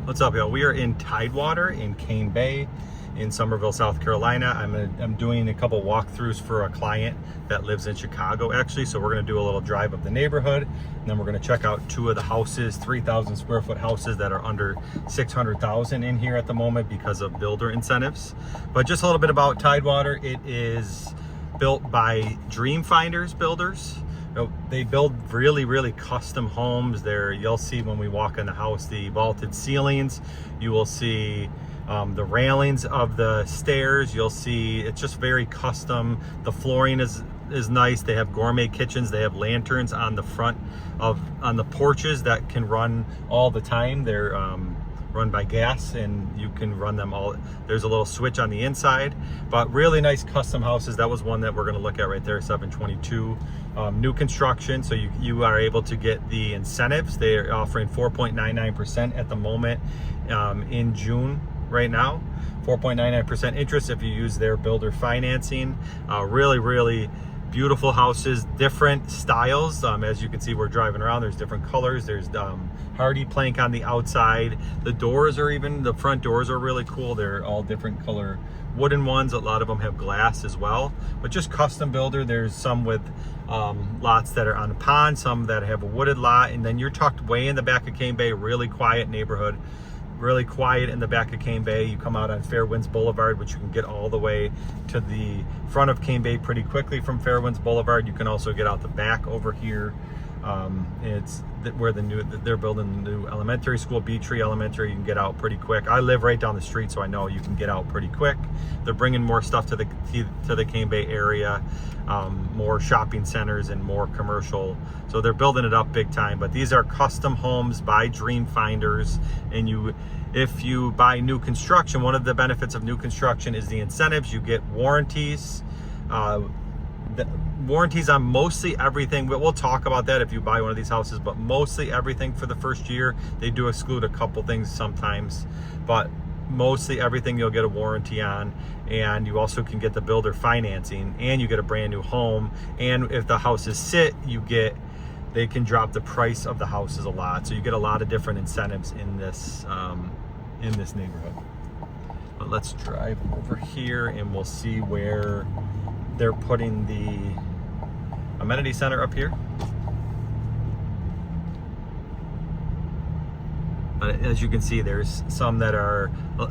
What's up, y'all? We are in Tidewater in Cane Bay in Summerville, South Carolina. I'm doing a couple walkthroughs for a client that lives in Chicago, actually. So we're gonna do a little drive of the neighborhood, and then we're gonna check out two of the houses, 3,000 square foot houses that are under 600,000 in here at the moment because of builder incentives. But just a little bit about Tidewater. It is built by Dream Finders builders. They build really custom homes. You'll see when we walk in the house the vaulted ceilings. You will see the railings of the stairs. You'll see it's just very custom. The flooring is nice. They have gourmet kitchens. They have lanterns on the front on the porches that can run all the time. They're run by gas, and you can run them all. There's a little switch on the inside, but really nice custom houses. That was one that we're going to look at right there, 722. New construction, so you are able to get the incentives. They are offering 4.99% at the moment in June right now. 4.99% interest if you use their builder financing. Really beautiful houses, different styles. As you can see, we're driving around. There's different colors. There's hardy plank on the outside. The front doors are really cool. They're all different color wooden ones. A lot of them have glass as well, but just custom builder. There's some with lots that are on a pond, some that have a wooded lot, and then you're tucked way in the back of Cane Bay. Really quiet neighborhood. Really quiet in the back of Cane Bay. You come out on Fairwinds Boulevard, which you can get all the way to the front of Cane Bay pretty quickly from Fairwinds Boulevard. You can also get out the back over here. It's where they're building the new elementary school, Beach Tree Elementary. You can get out pretty quick. I live right down the street, so I know you can get out pretty quick. They're bringing more stuff to the Cane Bay area, more shopping centers and more commercial. So they're building it up big time. But these are custom homes by Dream Finders, and if you buy new construction, one of the benefits of new construction is the incentives. You get warranties. The warranties on mostly everything. We'll talk about that if you buy one of these houses, but mostly everything for the first year. They do exclude a couple things sometimes, but mostly everything you'll get a warranty on. And you also can get the builder financing, and you get a brand new home. And if the houses sit, they can drop the price of the houses a lot. So you get a lot of different incentives in this neighborhood. But let's drive over here and we'll see where they're putting the amenity center up here. But as you can see, there's some that a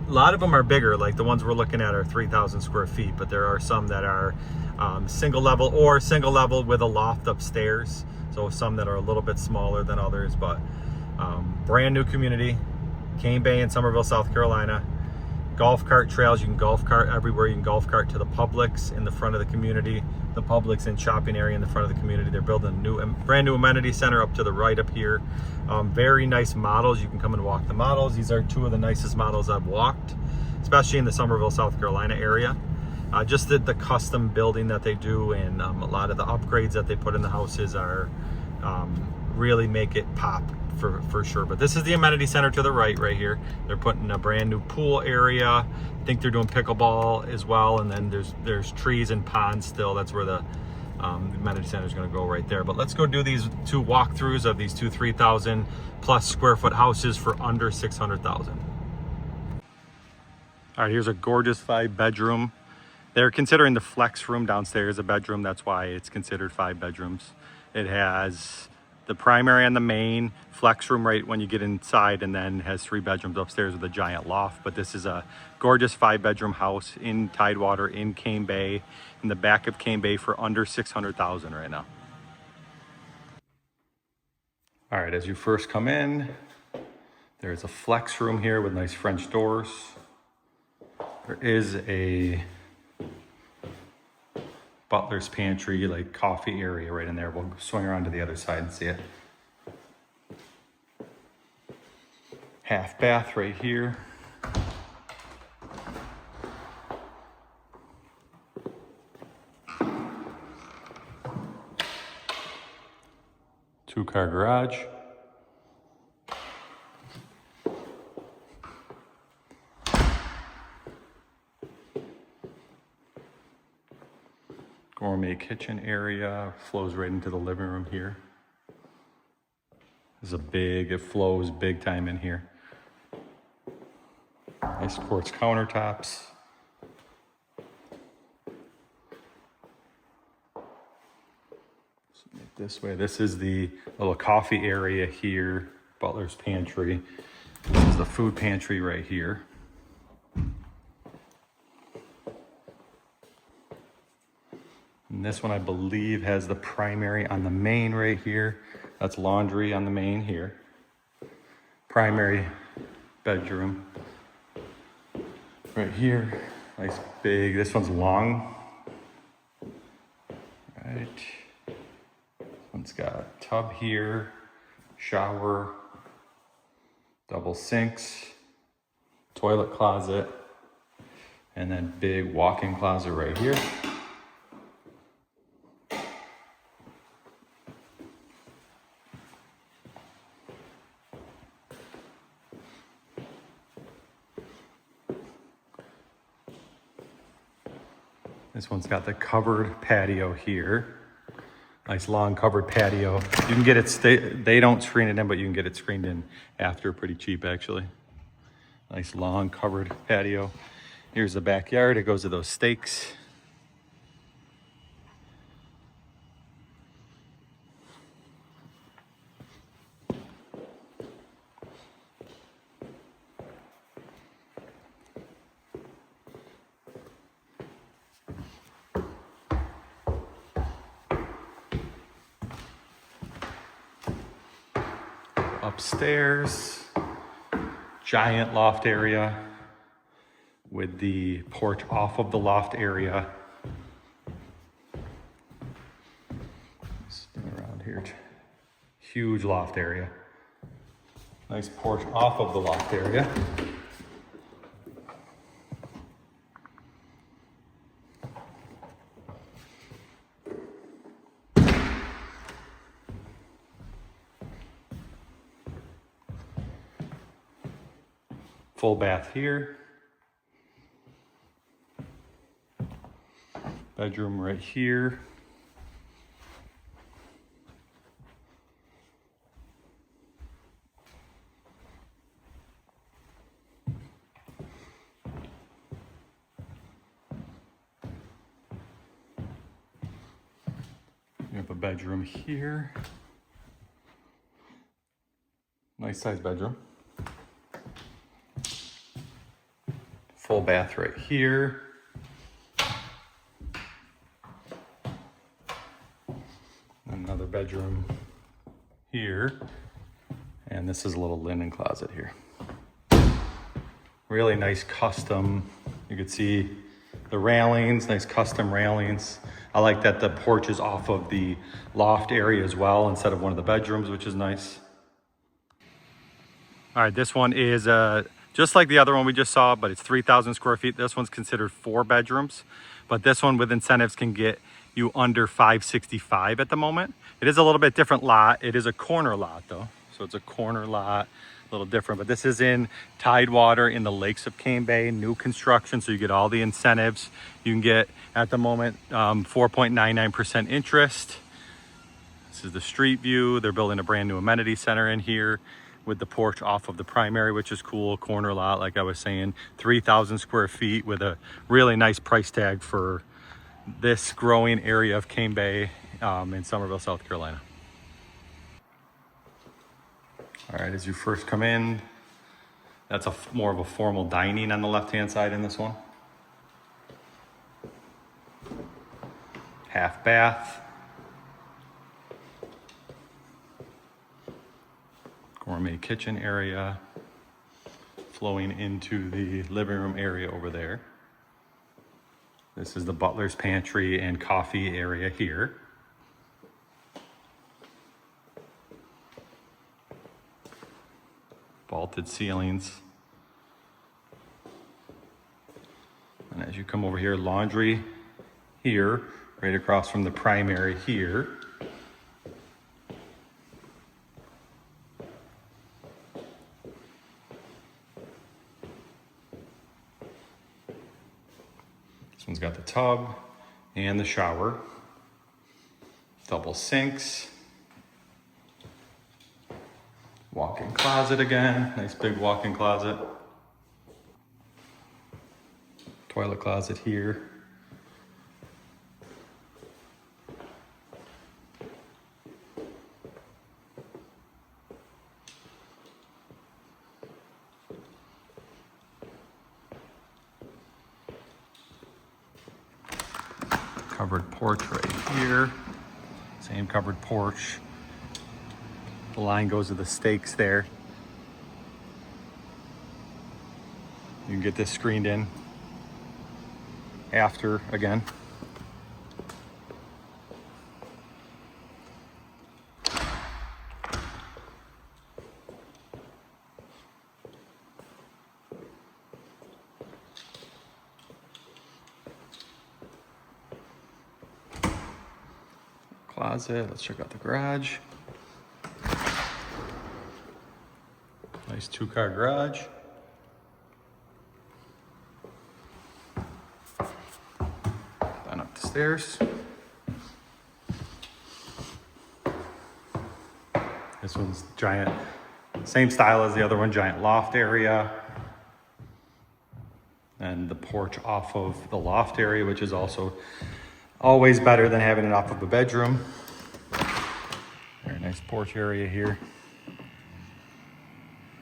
lot of them are bigger, like the ones we're looking at are 3,000 square feet, but there are some that are single level with a loft upstairs. So some that are a little bit smaller than others, but brand new community, Cane Bay in Summerville, South Carolina. Golf cart trails. You can golf cart everywhere. You can golf cart to the Publix in the front of the community, the Publix and shopping area in the front of the community. They're building a brand new amenity center up to the right up here. Very nice models. You can come and walk the models. These are two of the nicest models I've walked, especially in the Summerville, South Carolina area. Just the custom building that they do, and a lot of the upgrades that they put in the houses are really make it pop for sure. But this is the amenity center to the right here. They're putting a brand new pool area. I think they're doing pickleball as well, and then there's trees and ponds still. That's where the amenity center is going to go right there. But let's go do these two walkthroughs of these two 3,000 plus square foot houses for under 600,000. All right, here's a gorgeous 5-bedroom. They're considering the flex room downstairs a bedroom. That's why it's considered 5 bedrooms. It has the primary and the main, flex room right when you get inside, and then has 3 bedrooms upstairs with a giant loft. But this is a gorgeous 5-bedroom house in Tidewater in Cane Bay, in the back of Cane Bay, for under 600,000 right now. All right, as you first come in, there's a flex room here with nice French doors. There is a butler's pantry, like coffee area right in there. We'll swing around to the other side and see it. Half bath right here. Two-car garage. Gourmet kitchen area, flows right into the living room here. It flows big time in here. Nice quartz countertops. This way, this is the little coffee area here, butler's pantry. This is the food pantry right here. And this one, I believe, has the primary on the main right here. That's laundry on the main here. Primary bedroom right here. Nice big, this one's long. Right. This one's got a tub here, shower, double sinks, toilet closet, and then big walk-in closet right here. This one's got the covered patio here. Nice long covered patio. You can get it, they don't screen it in, but you can get it screened in after, pretty cheap actually. Nice long covered patio. Here's the backyard. It goes to those stakes. Upstairs, giant loft area with the porch off of the loft area. Spin around here. Huge loft area. Nice porch off of the loft area. Full bath here. Bedroom right here. You have a bedroom here. Nice size bedroom. Full bath right here. Another bedroom here. And this is a little linen closet here. Really nice custom. You can see the railings, nice custom railings. I like that the porch is off of the loft area as well instead of one of the bedrooms, which is nice. All right, this one is just like the other one we just saw, but it's 3,000 square feet. This one's considered 4 bedrooms, but this one with incentives can get you under 565 at the moment. It is a little bit different lot. It is a corner lot though. So it's a corner lot, a little different, but this is in Tidewater in the lakes of Cane Bay, new construction. So you get all the incentives. You can get at the moment 4.99% interest. This is the street view. They're building a brand new amenity center in here with the porch off of the primary, which is cool. Corner lot, like I was saying, 3,000 square feet with a really nice price tag for this growing area of Cane Bay in Summerville, South Carolina. All right, as you first come in, that's more of a formal dining on the left-hand side in this one. Half bath. Gourmet kitchen area flowing into the living room area over there. This is the butler's pantry and coffee area here. Vaulted ceilings. And as you come over here, laundry here, right across from the primary here. This one's got the tub and the shower. Double sinks. Walk-in closet again. Nice big walk-in closet. Toilet closet here. Covered porch right here. Same covered porch. The line goes to the stakes there. You can get this screened in after again. Closet, let's check out the garage. Nice 2-car garage. Then up the stairs. This one's giant, same style as the other one, giant loft area. And the porch off of the loft area, which is also always better than having it off of a bedroom. Very nice porch area here.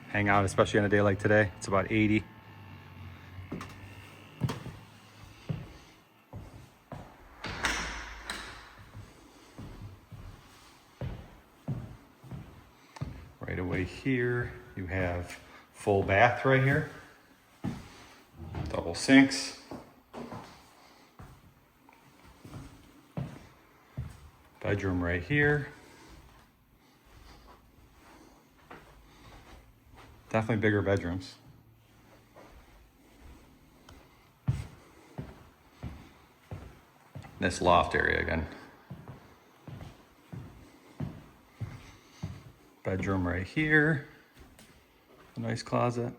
Hang out, especially on a day like today. It's about 80. Right away here, you have full bath right here. Double sinks. Bedroom right here. Definitely bigger bedrooms. This loft area again. Bedroom right here. A nice closet.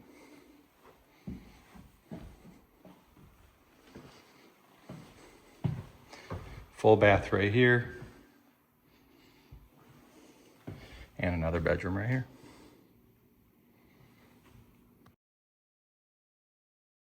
Full bath right here. And another bedroom right here.